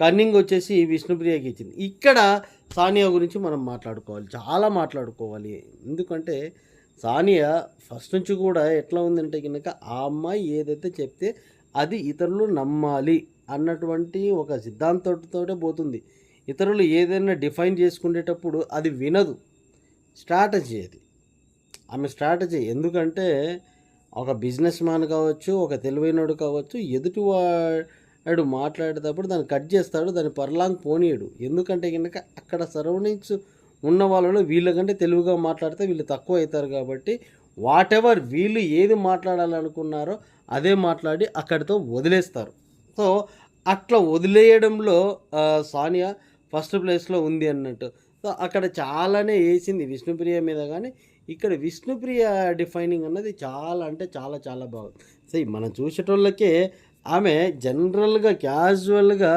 Cunning వచ్చేసి విష్ణుప్రియకి ఇచ్చింది. ఇక్కడ సానియా గురించి మనం మాట్లాడుకోవాలి, చాలా మాట్లాడుకోవాలి. ఎందుకంటే సానియా ఫస్ట్ నుంచి కూడా ఎట్లా ఉందంటే కనుక ఆ అమ్మాయి ఏదైతే చెప్తే అది ఇతరులు నమ్మాలి అన్నటువంటి ఒక సిద్ధాంతంతోటే పోతుంది. ఇతరులు ఏదైనా డిఫైన్ చేసుకునేటప్పుడు అది వినదు. స్ట్రాటజీ అది, ఆమె స్ట్రాటజీ. ఎందుకంటే ఒక బిజినెస్ మ్యాన్ కావచ్చు, ఒక తెలివైనడు కావచ్చు, ఎదుటివాడు మాట్లాడేటప్పుడు దాన్ని కట్ చేస్తాడు, దాన్ని పర్లాంగ్ పోనీయడు. ఎందుకంటే కనుక అక్కడ సరౌండింగ్స్ ఉన్న వాళ్ళలో వీళ్ళకంటే తెలివిగా మాట్లాడితే వీళ్ళు తక్కువ అవుతారు. కాబట్టి వాట్ ఎవర్ వీళ్ళు ఏది మాట్లాడాలనుకున్నారో అదే మాట్లాడి అక్కడితో వదిలేస్తారు. సో అట్లా వదిలేయడంలో సానియా ఫస్ట్ ప్లేస్లో ఉంది అన్నట్టు. సో అక్కడ చాలానే వేసింది విష్ణుప్రియ మీద, కానీ ఇక్కడ విష్ణుప్రియ డిఫైనింగ్ అన్నది చాలా అంటే చాలా చాలా బాగుంది. సో మనం చూసేటోళ్ళకే ఆమె జనరల్గా క్యాజువల్గా